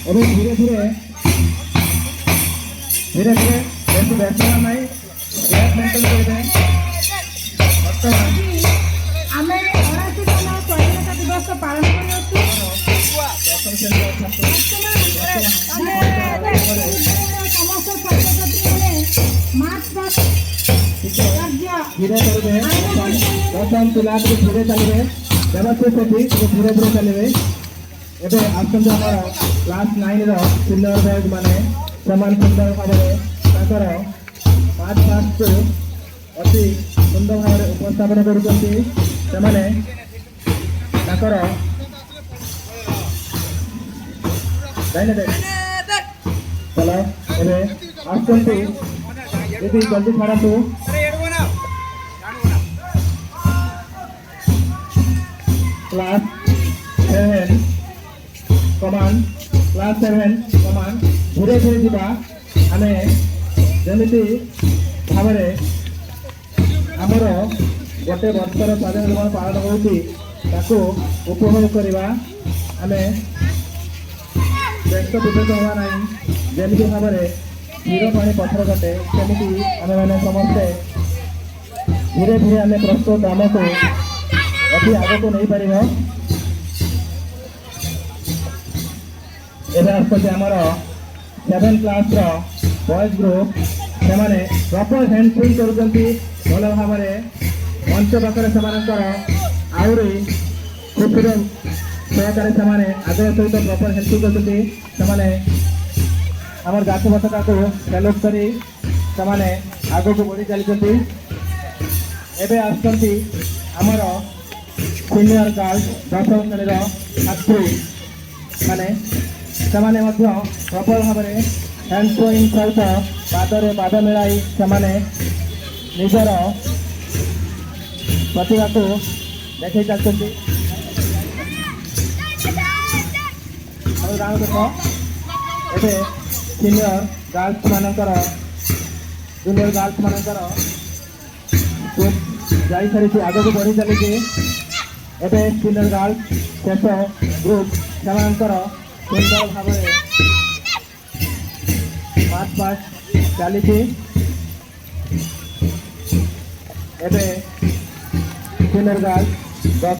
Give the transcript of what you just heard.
এবং ধীরে ধীরে ধীরে ধীরে বেশি ব্যস্ত হওয়া নাই, গ্যাপ মেনটেন করবে। বর্তমান ଆମେ 79ତମ ସ୍ୱାଧୀନତା ଦିବସ ପାଳନ କରିଅଛୁ। ଦଶମ ଶ୍ରେଣୀର ଛାତ୍ର ସମସ୍ତ ଛାତ୍ରଛାତ୍ରୀମାନେ ମାର୍ଚ୍ଚ ପାଷ୍ଟ କାର୍ଯ୍ୟ ଧୀରେ କରିବେ। ଦଶମ ପିଲା ଟିକେ ଧୀରେ ଚାଲିବେ, ବ୍ୟବସ୍ଥିତ ସେଠି ଟିକେ ଧୀରେ ଧୀରେ ଚାଲିବେ। ଏବେ ଆସନ୍ତୁ ଆମର କ୍ଲାସ୍ 9ର ସିନିୟର ବ୍ୟାଚ୍ ମାନେ, ସେମାନେ ସୁନ୍ଦର ଭାବରେ ତାଙ୍କର ମାର୍ଚ୍ଚ ପାଷ୍ଟକୁ ଅତି ସୁନ୍ଦର ଭାବରେ ଉପସ୍ଥାପନ କରୁଛନ୍ତି। ସେମାନେ ତାଙ୍କର ଚଲ ଏବେ ଆସୁଛନ୍ତି, ଯଦି ଜଲ୍ଦି ଛାଡ଼ନ୍ତୁ। କ୍ଲାସ୍ 7 କମାଣ୍ଡ, କ୍ଲାସ୍ 7 କମାଣ୍ଡ ଧୀରେ ଧୀରେ ଯିବା। ଆମେ ଯେମିତି ଭାବରେ ଆମର ଗୋଟେ ବର୍ଷର ସ୍ୱାଧୀନ ଦିବସ ପାଳନ ହେଉଛି ତାକୁ ଉପଭୋଗ କରିବା। ଆମେ ବ୍ୟସ୍ତ ବିବ୍ରତ ହେବା ନାହିଁ। ଯେମିତି ଭାବରେ ଧୀର ପାଣି ପଥର କାଟେ, ସେମିତି ଆମେମାନେ ସମସ୍ତେ ଧୀରେ ଧୀରେ ଆମେ ପ୍ରସ୍ତୁତ ଆମକୁ ଅତି ଆଗକୁ ନେଇପାରିବ। ଏବେ ଆସୁଛନ୍ତି ଆମର 7 କ୍ଲାସ୍ର ବଏଜ୍ ଗ୍ରୁପ୍। ସେମାନେ ପ୍ରପର ହ୍ୟାଣ୍ଡ ସୁଇଂ କରୁଛନ୍ତି ଭଲ ଭାବରେ। ମଞ୍ଚ ପାଖରେ ସେମାନଙ୍କର ଆହୁରି ଖୁସିର ସହକାରେ ସେମାନେ ଆଗ୍ରହ ସହିତ ପ୍ରପର ହ୍ୟାଣ୍ଡ ସୁଇଂ କରୁଛନ୍ତି। ସେମାନେ ଆମର ଜାତୀୟ ପତାକାକୁ ସେଲ୍ୟୁଟ୍ କରି ସେମାନେ ଆଗକୁ ବଢ଼ି ଚାଲିଛନ୍ତି। ଏବେ ଆସୁଛନ୍ତି ଆମର ସିନିୟର ଗାର୍ଲସ, ଦଶମ ଶ୍ରେଣୀର ଛାତ୍ରୀ ମାନେ, ସେମାନେ ମଧ୍ୟ ପ୍ରବଳ ଭାବରେ ହ୍ୟାଣ୍ଡ ସୁଇଂ ସହିତ ପାଦରେ ପାଦ ମିଳାଇ ସେମାନେ ନିଜର ପ୍ରତିଭାକୁ ଦେଖାଇ ଚାଲିଛନ୍ତି। ଏବେ ସିନିୟର ଗାର୍ଲସ ମାନଙ୍କର ଜୁନିୟର ଗାର୍ଲସ ମାନଙ୍କର ଯାଇ ସାରିଛି, ଆଗକୁ ବଢ଼ି ଚାଲିଛି। ଏବେ ସିନିୟର ଗାର୍ଲସ ଶେଷ ଗ୍ରୁପ୍, ସେମାନଙ୍କର ସୁନ୍ଦର ଭାବରେ ମାର୍ଚ୍ଚ ପାଷ୍ଟ ଚାଲିଛି। ଏବେ ସିନିୟର ଗାର୍ଲସ